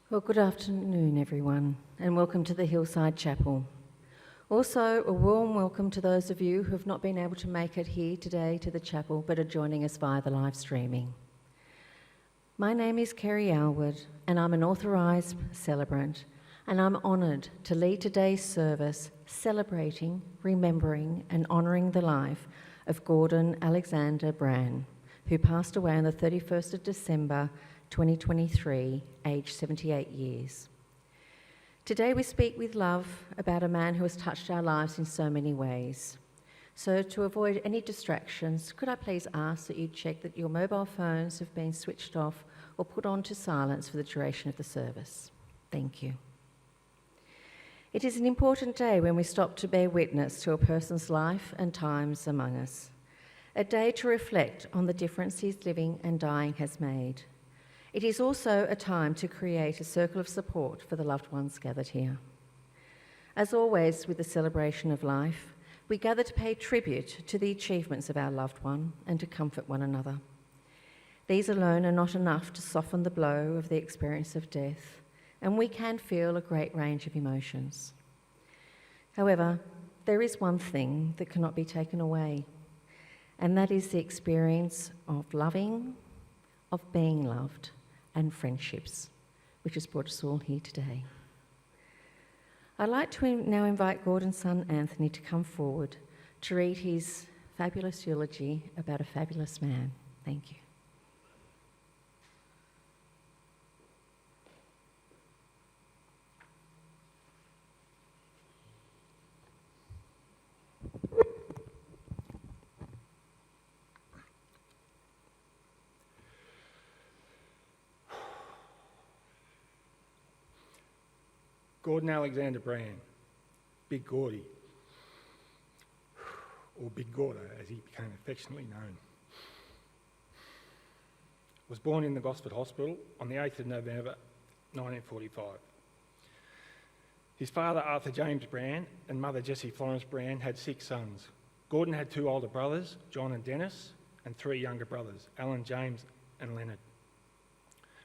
Well, good afternoon, everyone, and welcome to the Hillside Chapel. Also, a warm welcome to those of you who have not been able to make it here today to the chapel but are joining us via the live streaming. My name is Kerry Alwood, and I'm an authorised celebrant, and I'm honoured to lead today's service celebrating, remembering and honouring the life of Gordon Alexander BRANN, who passed away on the 31st of December 2023, aged 78 years. Today we speak with love about a man who has touched our lives in so many ways. So to avoid any distractions, could I please ask that you check that your mobile phones have been switched off or put on to silence for the duration of the service. Thank you. It is an important day when we stop to bear witness to a person's life and times among us. A day to reflect on the difference his living and dying has made. It is also a time to create a circle of support for the loved ones gathered here. As always with the celebration of life, we gather to pay tribute to the achievements of our loved one and to comfort one another. These alone are not enough to soften the blow of the experience of death, and we can feel a great range of emotions. However, there is one thing that cannot be taken away, and that is the experience of loving, of being loved, and friendships, which has brought us all here today. I'd like to now invite Gordon's son Anthony to come forward to read his fabulous eulogy about a fabulous man. Thank you. Gordon Alexander BRANN, Big Gordy, or Big Gordo as he became affectionately known, was born in the Gosford Hospital on the 8th of November 1945. His father, Arthur James BRANN, and mother, Jessie Florence BRANN, had 6 sons. Gordon had 2 older brothers, John and Dennis, and 3 younger brothers, Alan, James and Leonard.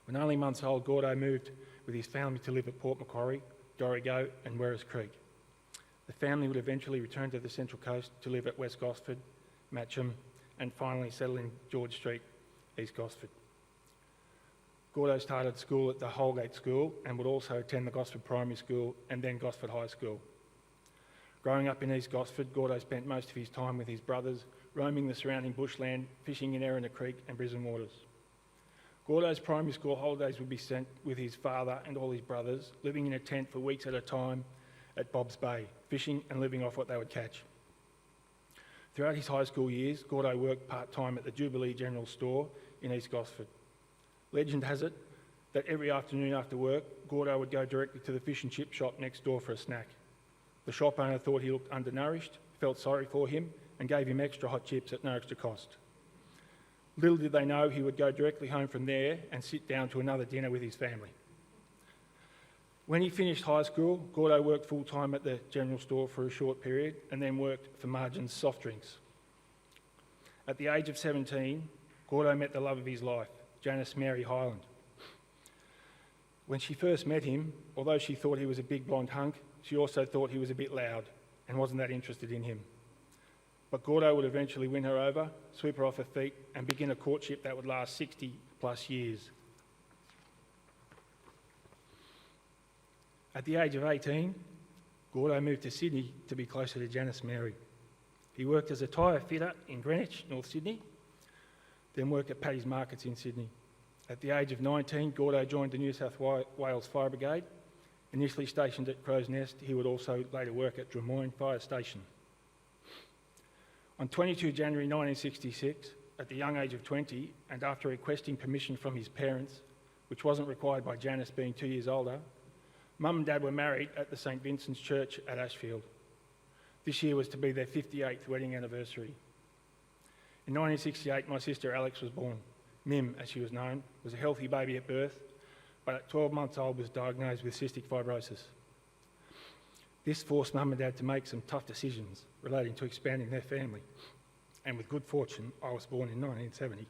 When only months old, Gordo moved with his family to live at Port Macquarie, Dorrigo and Werris Creek. The family would eventually return to the Central Coast to live at West Gosford, Matcham and finally settle in George Street, East Gosford. Gordo started school at the Holgate School and would also attend the Gosford Primary School and then Gosford High School. Growing up in East Gosford, Gordo spent most of his time with his brothers, roaming the surrounding bushland, fishing in Erina Creek and Brisbane waters. Gordo's primary school holidays would be spent with his father and all his brothers, living in a tent for weeks at a time at Bob's Bay, fishing and living off what they would catch. Throughout his high school years, Gordo worked part-time at the Jubilee General Store in East Gosford. Legend has it that every afternoon after work, Gordo would go directly to the fish and chip shop next door for a snack. The shop owner thought he looked undernourished, felt sorry for him and gave him extra hot chips at no extra cost. Little did they know he would go directly home from there and sit down to another dinner with his family. When he finished high school, Gordo worked full-time at the general store for a short period and then worked for Margin's Soft Drinks. At the age of 17, Gordo met the love of his life, Janice Mary Hyland. When she first met him, although she thought he was a big blonde hunk, she also thought he was a bit loud and wasn't that interested in him. But Gordo would eventually win her over, sweep her off her feet and begin a courtship that would last 60 plus years. At the age of 18, Gordo moved to Sydney to be closer to Janice Mary. He worked as a tyre fitter in Greenwich, North Sydney, then worked at Paddy's Markets in Sydney. At the age of 19, Gordo joined the New South Wales Fire Brigade. Initially stationed at Crow's Nest, he would also later work at Drummoyne Fire Station. On 22 January 1966, at the young age of 20, and after requesting permission from his parents, which wasn't required by Janice being 2 years older, Mum and Dad were married at the St Vincent's Church at Ashfield. This year was to be their 58th wedding anniversary. In 1968, my sister Alex was born. Mim, as she was known, was a healthy baby at birth, but at 12 months old was diagnosed with cystic fibrosis. This forced Mum and Dad to make some tough decisions relating to expanding their family, and with good fortune, I was born in 1970.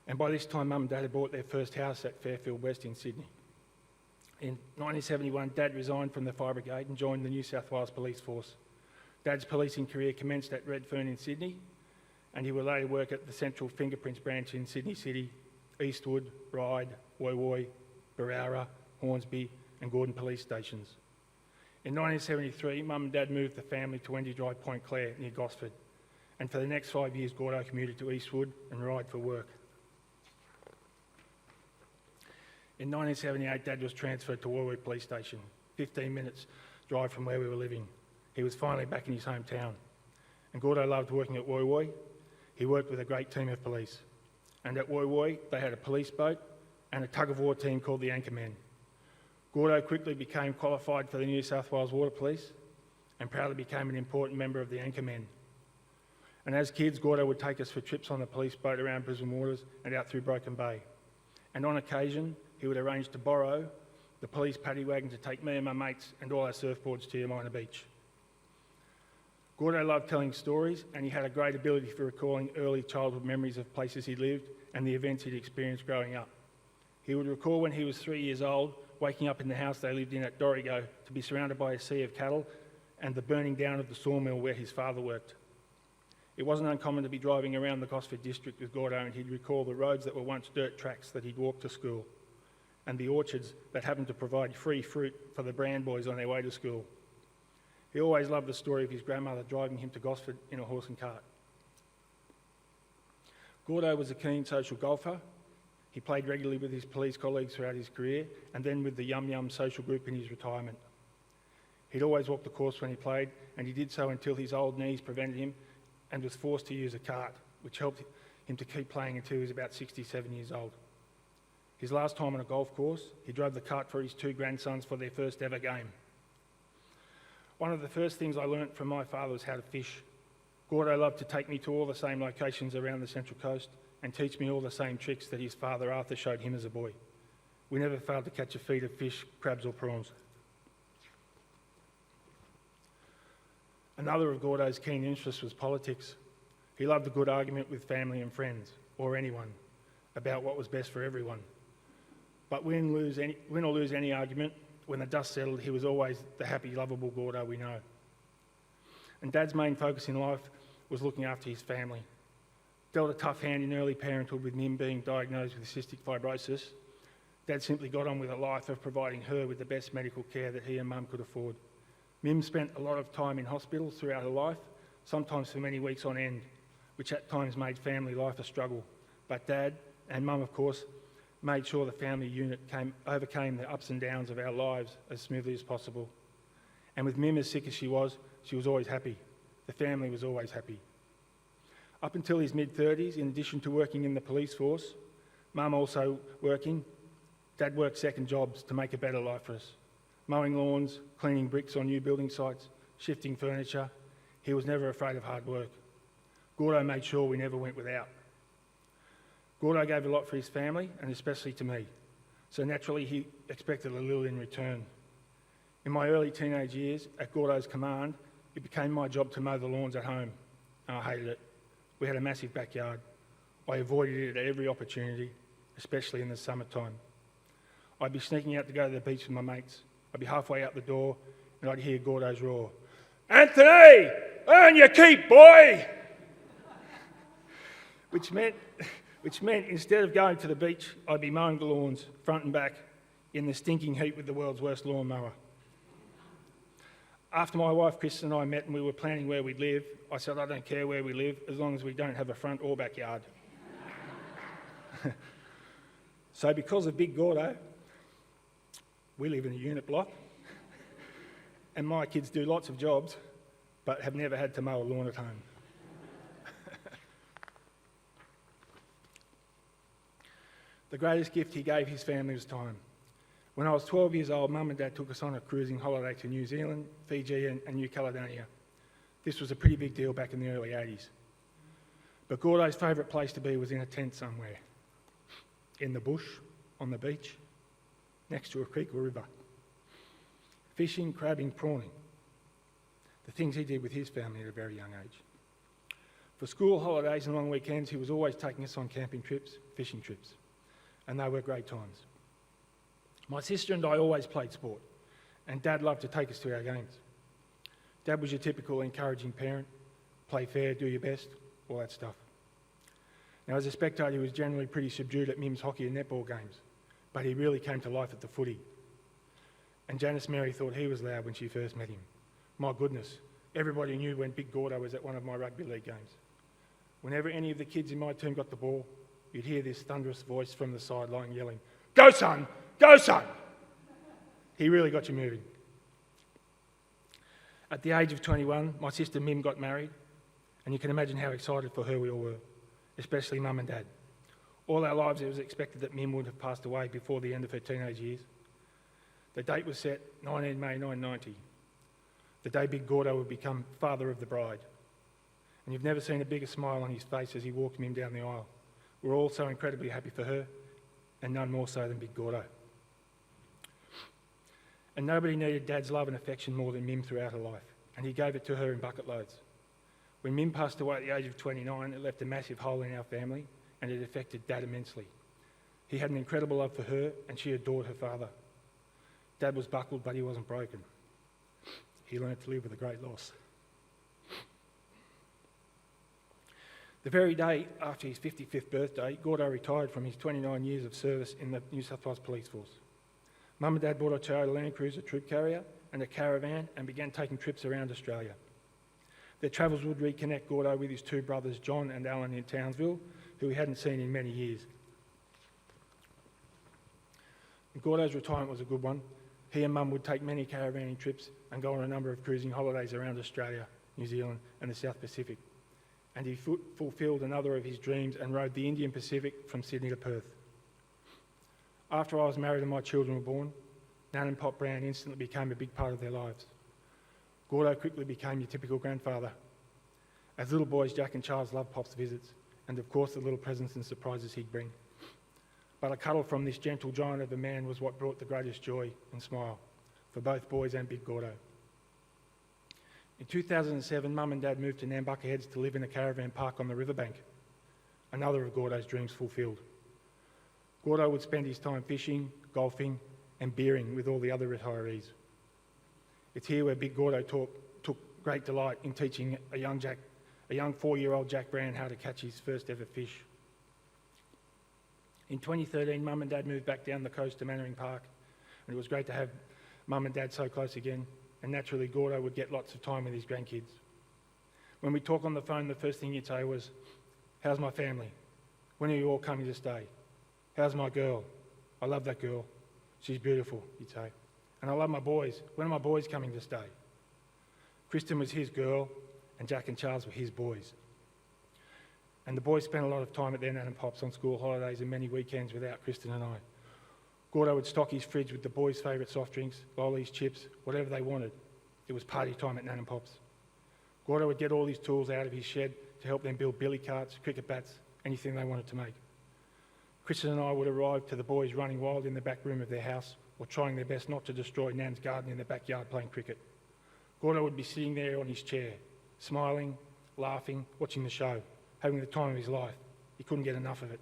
And by this time, Mum and Dad had bought their first house at Fairfield West in Sydney. In 1971, Dad resigned from the Fire Brigade and joined the New South Wales Police Force. Dad's policing career commenced at Redfern in Sydney, and he would later work at the Central Fingerprints branch in Sydney City, Eastwood, Ryde, Woy Woy, Barara, Hornsby and Gordon police stations. In 1973, Mum and Dad moved the family to Wendy Drive, Point Clare, near Gosford, and for the next 5 years, Gordo commuted to Eastwood and Ryde for work. In 1978, Dad was transferred to Woy Woy Police Station, 15 minutes drive from where we were living. He was finally back in his hometown. And Gordo loved working at Woy Woy. He worked with a great team of police. And at Woy Woy, they had a police boat and a tug-of-war team called the Anchormen. Gordo quickly became qualified for the New South Wales Water Police and proudly became an important member of the Anchormen. And as kids, Gordo would take us for trips on the police boat around Brisbane waters and out through Broken Bay. And on occasion, he would arrange to borrow the police paddy wagon to take me and my mates and all our surfboards to Yamina Beach. Gordo loved telling stories, and he had a great ability for recalling early childhood memories of places he lived and the events he'd experienced growing up. He would recall when he was 3 years old, waking up in the house they lived in at Dorrigo to be surrounded by a sea of cattle and the burning down of the sawmill where his father worked. It wasn't uncommon to be driving around the Gosford district with Gordo, and he'd recall the roads that were once dirt tracks that he'd walked to school, and the orchards that happened to provide free fruit for the BRANN boys on their way to school. He always loved the story of his grandmother driving him to Gosford in a horse and cart. Gordo was a keen social golfer. He played regularly with his police colleagues throughout his career, and then with the Yum Yum social group in his retirement. He'd always walk the course when he played, and he did so until his old knees prevented him and was forced to use a cart, which helped him to keep playing until he was about 67 years old. His last time on a golf course, he drove the cart for his 2 grandsons for their first ever game. One of the first things I learnt from my father was how to fish. Gordo loved to take me to all the same locations around the Central Coast and teach me all the same tricks that his father Arthur showed him as a boy. We never failed to catch a feed of fish, crabs or prawns. Another of Gordo's keen interests was politics. He loved a good argument with family and friends, or anyone, about what was best for everyone. But win or lose any argument, when the dust settled, he was always the happy, lovable Gordo we know. And Dad's main focus in life was looking after his family. Dealt a tough hand in early parenthood with Mim being diagnosed with cystic fibrosis. Dad simply got on with a life of providing her with the best medical care that he and Mum could afford. Mim spent a lot of time in hospital throughout her life, sometimes for many weeks on end, which at times made family life a struggle. But Dad, and Mum of course, made sure the family unit overcame the ups and downs of our lives as smoothly as possible. And with Mim as sick as she was always happy. The family was always happy. Up until his mid-30s, in addition to working in the police force, Mum also working, Dad worked second jobs to make a better life for us. Mowing lawns, cleaning bricks on new building sites, shifting furniture. He was never afraid of hard work. Gordo made sure we never went without. Gordo gave a lot for his family, and especially to me, so naturally he expected a little in return. In my early teenage years, at Gordo's command, it became my job to mow the lawns at home, and I hated it. We had a massive backyard. I avoided it at every opportunity, especially in the summertime. I'd be sneaking out to go to the beach with my mates. I'd be halfway out the door, and I'd hear Gordo's roar, "Anthony, earn your keep, boy!" Which meant instead of going to the beach, I'd be mowing the lawns, front and back, in the stinking heat with the world's worst lawnmower. After my wife Chris and I met and we were planning where we'd live, I said I don't care where we live as long as we don't have a front or backyard. So because of Big Gordo, we live in a unit block, and my kids do lots of jobs, but have never had to mow a lawn at home. The greatest gift he gave his family was time. When I was 12 years old, Mum and Dad took us on a cruising holiday to New Zealand, Fiji and New Caledonia. This was a pretty big deal back in the early 80s. But Gordo's favourite place to be was in a tent somewhere, in the bush, on the beach, next to a creek or river. Fishing, crabbing, prawning. The things he did with his family at a very young age. For school holidays and long weekends, he was always taking us on camping trips, fishing trips, and they were great times. My sister and I always played sport, and Dad loved to take us to our games. Dad was your typical encouraging parent, play fair, do your best, all that stuff. Now, as a spectator, he was generally pretty subdued at Mim's hockey and netball games, but he really came to life at the footy. And Janice Mary thought he was loud when she first met him. My goodness, everybody knew when Big Gordo was at one of my rugby league games. Whenever any of the kids in my team got the ball, you'd hear this thunderous voice from the sideline yelling, "Go son! Go son!" He really got you moving. At the age of 21, my sister Mim got married, and you can imagine how excited for her we all were, especially Mum and Dad. All our lives it was expected that Mim would have passed away before the end of her teenage years. The date was set 19 May 1990, the day Big Gordo would become father of the bride. And you've never seen a bigger smile on his face as he walked Mim down the aisle. We're all so incredibly happy for her, and none more so than Big Gordo. And nobody needed Dad's love and affection more than Mim throughout her life, and he gave it to her in bucket loads. When Mim passed away at the age of 29, it left a massive hole in our family, and it affected Dad immensely. He had an incredible love for her, and she adored her father. Dad was buckled, but he wasn't broken. He learned to live with a great loss. The very day after his 55th birthday, Gordo retired from his 29 years of service in the New South Wales Police Force. Mum and Dad bought a Toyota Land Cruiser troop carrier and a caravan and began taking trips around Australia. Their travels would reconnect Gordo with his two brothers, John and Alan, in Townsville, who he hadn't seen in many years. Gordo's retirement was a good one. He and Mum would take many caravanning trips and go on a number of cruising holidays around Australia, New Zealand and the South Pacific. And he fulfilled another of his dreams and rode the Indian Pacific from Sydney to Perth. After I was married and my children were born, Nan and Pop BRANN instantly became a big part of their lives. Gordo quickly became your typical grandfather. As little boys, Jack and Charles loved Pop's visits, and of course the little presents and surprises he'd bring. But a cuddle from this gentle giant of a man was what brought the greatest joy and smile for both boys and Big Gordo. In 2007, Mum and Dad moved to Nambucca Heads to live in a caravan park on the riverbank, another of Gordo's dreams fulfilled. Gordo would spend his time fishing, golfing and beering with all the other retirees. It's here where Big Gordo took great delight in teaching a young 4-year-old Jack BRANN how to catch his first ever fish. In 2013, Mum and Dad moved back down the coast to Mannering Park, and it was great to have Mum and Dad so close again, and naturally Gordo would get lots of time with his grandkids. When we talk on the phone, the first thing he'd say was, "How's my family? When are you all coming to stay? How's my girl? I love that girl. She's beautiful," he'd say. "And I love my boys. When are my boys coming to stay?" Kristen was his girl, and Jack and Charles were his boys. And the boys spent a lot of time at their Nan and Pops on school holidays and many weekends without Kristen and I. Gordo would stock his fridge with the boys' favourite soft drinks, lollies, chips, whatever they wanted. It was party time at Nan and Pops. Gordo would get all his tools out of his shed to help them build billy carts, cricket bats, anything they wanted to make. Kristen and I would arrive to the boys running wild in the back room of their house or trying their best not to destroy Nan's garden in the backyard playing cricket. Gordo would be sitting there on his chair, smiling, laughing, watching the show, having the time of his life. He couldn't get enough of it.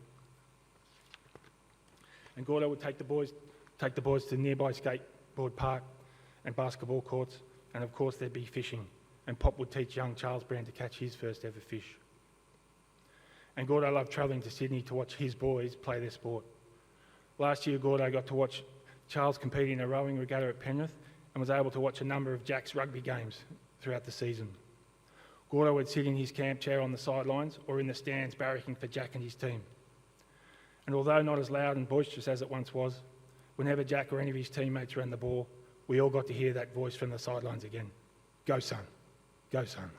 And Gordo would take the boys to the nearby skateboard park and basketball courts, and of course there'd be fishing, and Pop would teach young Charles BRANN to catch his first ever fish. And Gordo loved travelling to Sydney to watch his boys play their sport. Last year, Gordo got to watch Charles compete in a rowing regatta at Penrith and was able to watch a number of Jack's rugby games throughout the season. Gordo would sit in his camp chair on the sidelines or in the stands barracking for Jack and his team. And although not as loud and boisterous as it once was, whenever Jack or any of his teammates ran the ball, we all got to hear that voice from the sidelines again. "Go son, go son."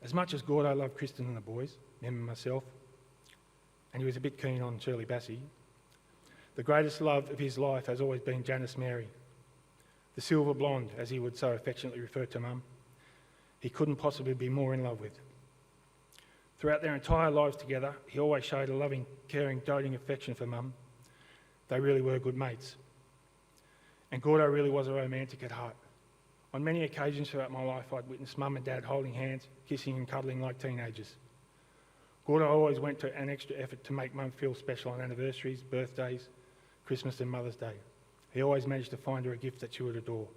As much as Gordo loved Kristen and the boys, Mim and myself, and he was a bit keen on Shirley Bassey, the greatest love of his life has always been Janice Mary, the silver blonde, as he would so affectionately refer to Mum. He couldn't possibly be more in love with. Throughout their entire lives together, he always showed a loving, caring, doting affection for Mum. They really were good mates. And Gordo really was a romantic at heart. On many occasions throughout my life, I'd witnessed Mum and Dad holding hands, kissing and cuddling like teenagers. Gordo always went to an extra effort to make Mum feel special on anniversaries, birthdays, Christmas and Mother's Day. He always managed to find her a gift that she would adore.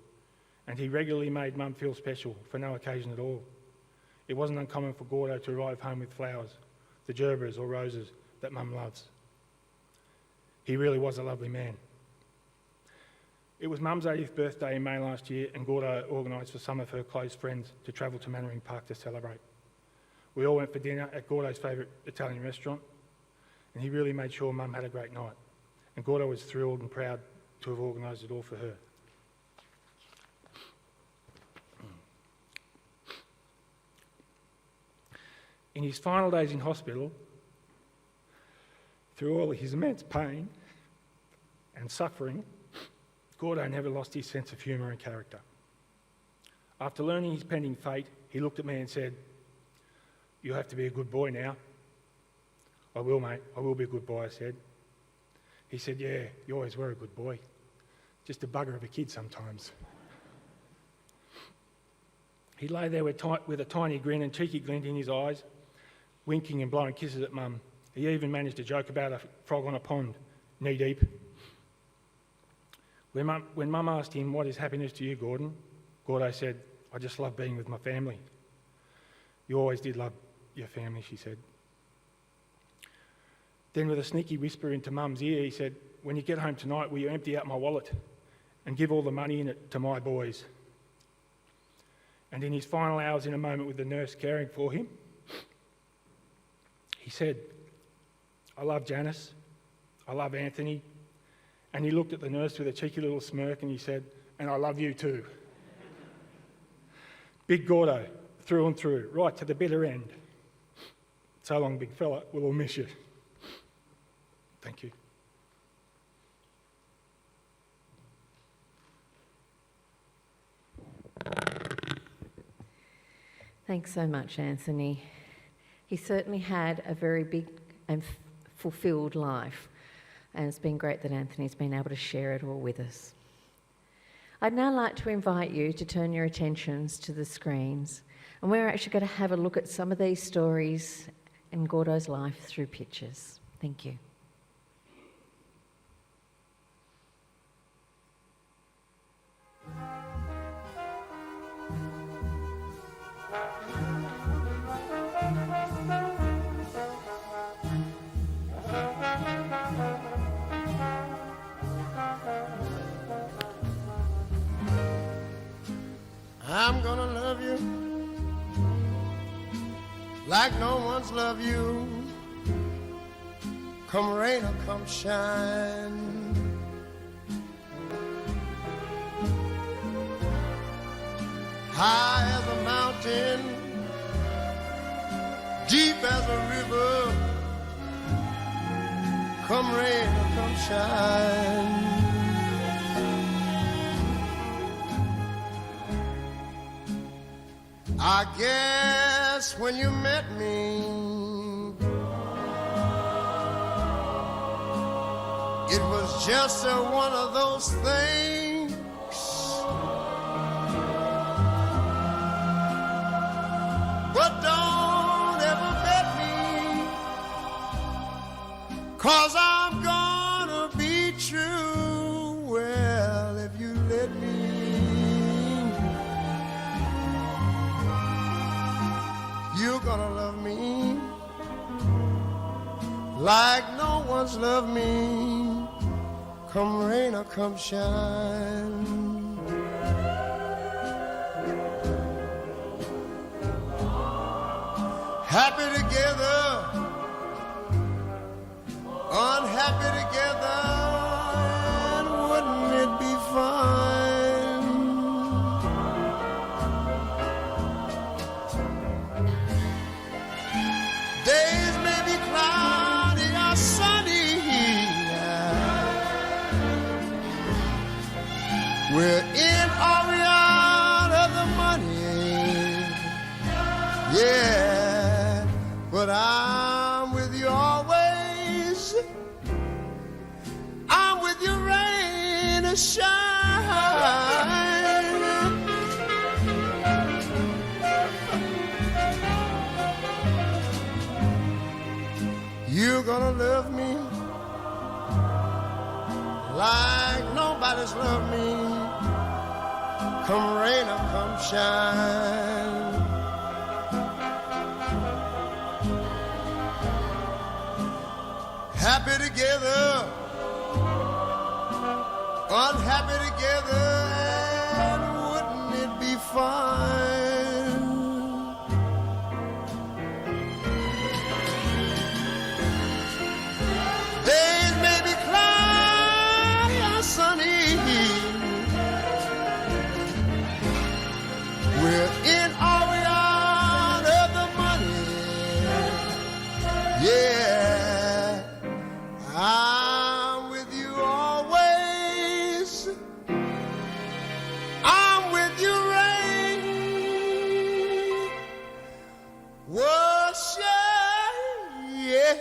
And he regularly made Mum feel special for no occasion at all. It wasn't uncommon for Gordo to arrive home with flowers, the gerberas or roses that Mum loves. He really was a lovely man. It was Mum's 80th birthday in May last year, and Gordo organised for some of her close friends to travel to Mannering Park to celebrate. We all went for dinner at Gordo's favourite Italian restaurant, and he really made sure Mum had a great night. And Gordo was thrilled and proud to have organised it all for her. In his final days in hospital, through all his immense pain and suffering, Gordo never lost his sense of humour and character. After learning his pending fate, he looked at me and said, "You have to be a good boy now." "I will, mate. I will be a good boy," I said. He said, "Yeah, you always were a good boy. Just a bugger of a kid sometimes." He lay there with a tiny grin and cheeky glint in his eyes, winking and blowing kisses at Mum. He even managed to joke about a frog on a pond, knee deep. When Mum asked him, "What is happiness to you, Gordon?" Gordo said, "I just love being with my family." "You always did love your family," she said. Then with a sneaky whisper into Mum's ear, he said, "When you get home tonight, will you empty out my wallet and give all the money in it to my boys?" And in his final hours, in a moment with the nurse caring for him, he said, "I love Janice, I love Anthony." And he looked at the nurse with a cheeky little smirk and he said, "And I love you too." Big Gordo, through and through, right to the bitter end. So long, big fella, we'll all miss you. Thank you. Thanks so much, Anthony. He certainly had a very big and fulfilled life, and it's been great that Anthony's been able to share it all with us. I'd now like to invite you to turn your attentions to the screens, and we're actually going to have a look at some of these stories in Gordo's life through pictures. Thank you. I'm gonna love you like no one's loved you, come rain or come shine. High as a mountain, deep as a river, come rain or come shine. I guess when you met me, it was just one of those things. But don't ever bet me, 'cause I'm gonna be true. Well, if you let me, you're gonna love me like no one's loved me, come rain or come shine. Happy together, unhappy together, and wouldn't it be fine? Days may be cloudy or sunny, we're in or we're out of the money, yeah, but I'm with you always, I'm with you rain or shine. You're gonna love me like nobody's loved me, come rain or come shine. Happy together, unhappy together, and wouldn't it be fine? Days may be cloudy or sunny, we're in or we out of the money. Yeah, I'm with you always. I'm with you, rain. What's yeah.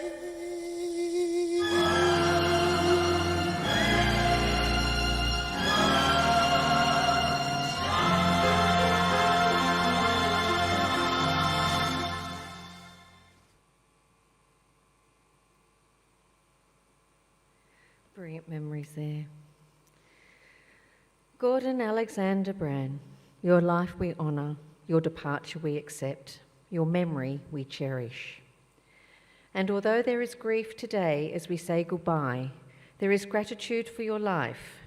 Brilliant memories there. Gordon Alexander Brann, your life we honour, your departure we accept, your memory we cherish. And although there is grief today as we say goodbye, there is gratitude for your life.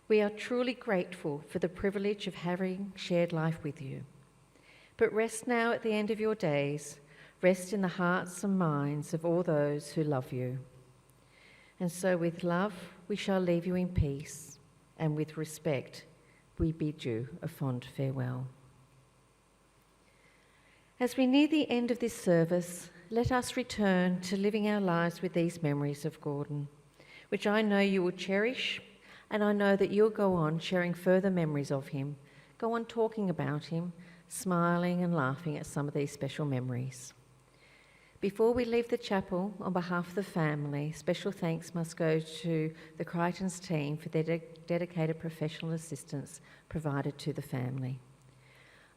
We are truly grateful for the privilege of having shared life with you. But rest now at the end of your days, rest in the hearts and minds of all those who love you. And so with love, we shall leave you in peace, and with respect, we bid you a fond farewell. As we near the end of this service, let us return to living our lives with these memories of Gordon, which I know you will cherish, and I know that you'll go on sharing further memories of him, go on talking about him, smiling and laughing at some of these special memories. Before we leave the chapel, on behalf of the family, special thanks must go to the Crichton's team for their dedicated professional assistance provided to the family.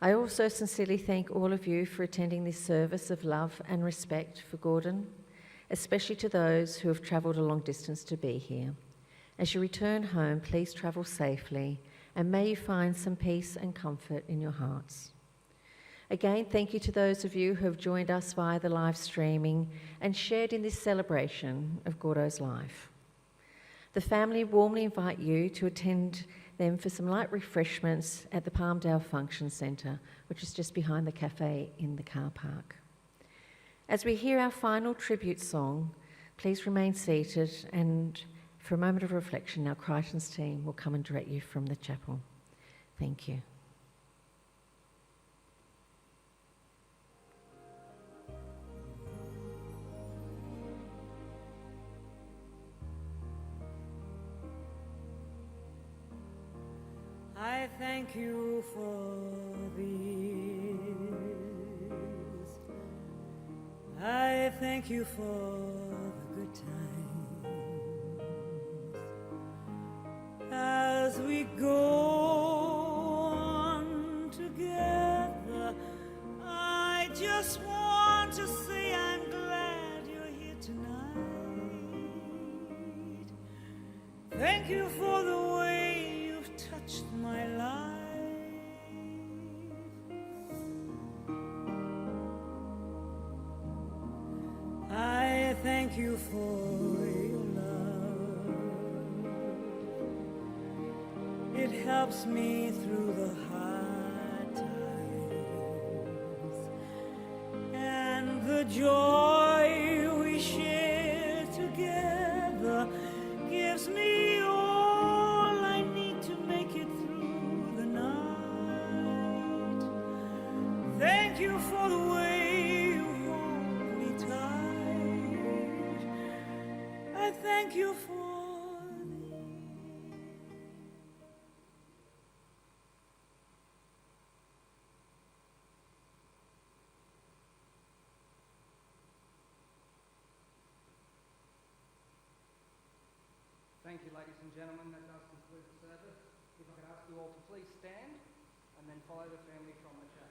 I also sincerely thank all of you for attending this service of love and respect for Gordon, especially to those who have travelled a long distance to be here. As you return home, please travel safely, and may you find some peace and comfort in your hearts. Again, thank you to those of you who have joined us via the live streaming and shared in this celebration of Gordo's life. The family warmly invite you to attend them for some light refreshments at the Palmdale Function Centre, which is just behind the cafe in the car park. As we hear our final tribute song, please remain seated, and for a moment of reflection, our Crichton's team will come and direct you from the chapel. Thank you. I thank you for these. I thank you for the good times as we go on together. I just want to say I'm glad you're here tonight. Thank you for the way you've touched my life. I thank you for your love. It helps me through the hard times, and the joy we share together gives me all I need to make it through the night. Thank you for the way you hold me tight. I thank you for Thank you, ladies and gentlemen. That does conclude the service. If I could ask you all to please stand and then follow the family from the chapel.